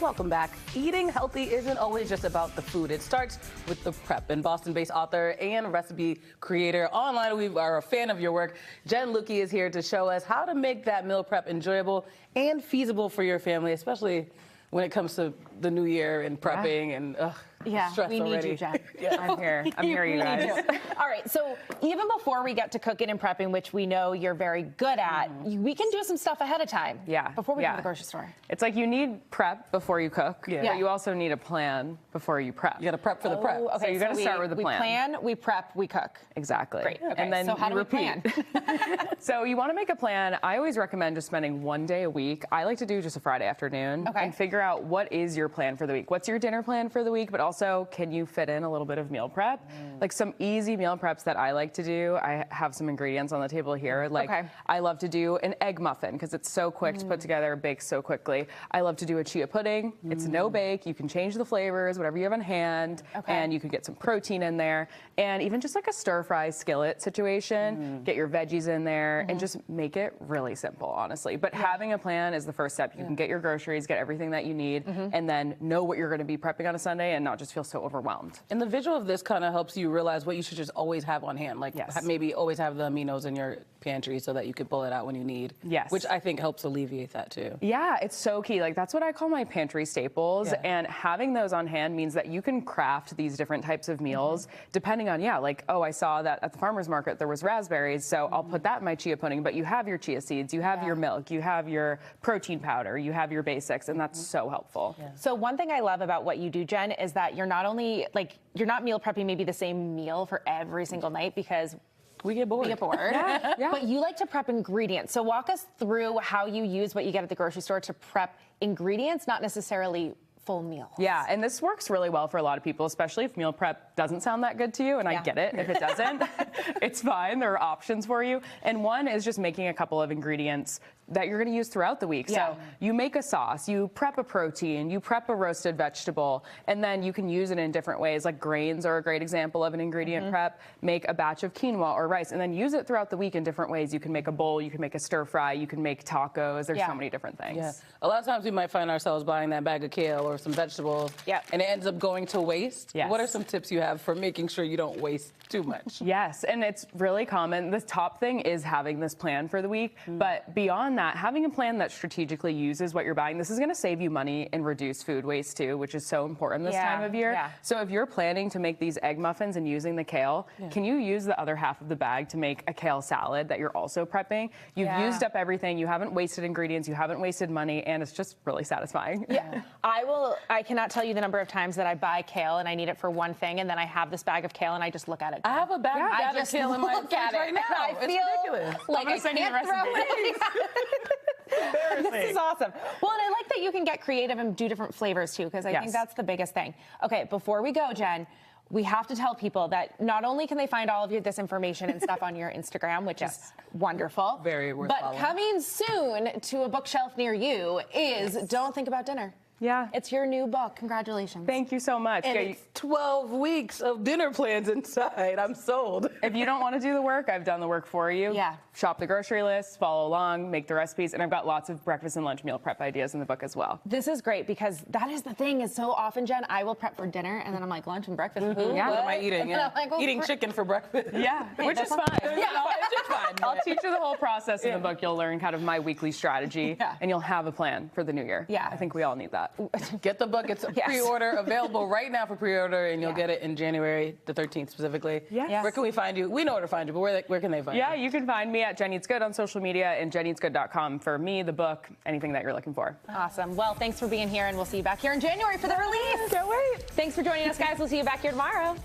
Welcome back. Eating healthy isn't always just about the food. It starts with the prep. And Boston-based author and recipe creator online, we are a fan of your work. Jenn Lueke is here to show us how to make that meal prep enjoyable and feasible for your family, especially when it comes to the new year and prepping and stress we need already. you, Jen. I'm here, you guys. All right, so even before we get to cooking and prepping, which we know you're very good at, we can do some stuff ahead of time. Yeah. Before we go to the grocery store. It's like you need prep before you cook, but you also need a plan before you prep. You got to prep for the prep. Okay, so you got to start with the plan. We plan, we prep, we cook. Exactly. Great. Okay. And then so how you do we repeat. plan? So you want to make a plan. I always recommend just spending one day a week. I like to do just a Friday afternoon and figure out what is your plan for the week. What's your dinner plan for the week? But also, can you fit in a little bit of meal prep? Like some easy meal preps that I like to do. I have some ingredients on the table here. Like I love to do an egg muffin because it's so quick to put together, bakes so quickly. I love to do a chia pudding. It's no bake. You can change the flavors, whatever you have on hand, and you can get some protein in there. And even just like a stir fry skillet situation, get your veggies in there and just make it really simple, honestly. But having a plan is the first step. You can get your groceries, get everything that you need, and then know what you're going to be prepping on a Sunday and not just feel so overwhelmed. And the visual of this kind of helps you realize what you should just always have on hand. Like maybe always have the aminos in your pantry so that you can pull it out when you need. Yes. Which I think helps alleviate that too. Yeah, it's so key. Like that's what I call my pantry staples. And having those on hand means that you can craft these different types of meals depending on, like, oh, I saw that at the farmer's market there was raspberries, so I'll put that in my chia pudding. But you have your chia seeds, you have your milk, you have your protein powder, you have your basics, and that's so helpful. So one thing I love about what you do, Jen, is that you're not only, like, you're not meal prepping maybe the same meal for every single night because we get bored. But you like to prep ingredients. So walk us through how you use what you get at the grocery store to prep ingredients, not necessarily full meals. Yeah, and this works really well for a lot of people, especially if meal prep doesn't sound that good to you, and I get it. If it doesn't, it's fine. There are options for you. And one is just making a couple of ingredients that you're going to use throughout the week. So you make a sauce, you prep a protein, you prep a roasted vegetable, and then you can use it in different ways. Like grains are a great example of an ingredient prep. Make a batch of quinoa or rice, and then use it throughout the week in different ways. You can make a bowl, you can make a stir fry, you can make tacos. There's so many different things. A lot of times we might find ourselves buying that bag of kale or some vegetables, and it ends up going to waste. What are some tips you have for making sure you don't waste too much? Yes, and it's really common. The top thing is having this plan for the week, but beyond that, having a plan that strategically uses what you're buying, this is going to save you money and reduce food waste too, which is so important this time of year. So if you're planning to make these egg muffins and using the kale, can you use the other half of the bag to make a kale salad that you're also prepping? You've used up everything, you haven't wasted ingredients, you haven't wasted money, and it's just really satisfying. I cannot tell you the number of times that I buy kale and I need it for one thing, and then I have this bag of kale and I just look at it. I have a bag of kale in my fridge right now. I feel ridiculous. like I can't throw it. This is awesome. Well, and I like that you can get creative and do different flavors too, because I think that's the biggest thing. Okay, before we go, Jen, we have to tell people that not only can they find all of this information and stuff on your Instagram, which is wonderful, very worth but following. coming soon to a bookshelf near you is Don't Think About Dinner. Yeah. It's your new book. Congratulations. Thank you so much. And it's 12 weeks of dinner plans inside. I'm sold. If you don't want to do the work, I've done the work for you. Shop the grocery list, follow along, make the recipes, and I've got lots of breakfast and lunch meal prep ideas in the book as well. This is great because that is the thing is so often, Jen, I will prep for dinner and then I'm like, lunch and breakfast. What am I eating? Like, eating chicken for breakfast. Which is fine. It's just fine. I'll teach you the whole process in the book. You'll learn kind of my weekly strategy, and you'll have a plan for the new year. I think we all need that. Get the book. It's a pre-order, available right now for pre-order, and you'll get it in January the 13th specifically. Where can we find you? We know where to find you, but where can they find you? You can find me at Jenn Eats Good on social media and jenneatsgood.com for me, the book, anything that you're looking for. Awesome. Well, thanks for being here, and we'll see you back here in January for the release. Can't wait. Thanks for joining us, guys. We'll see you back here tomorrow.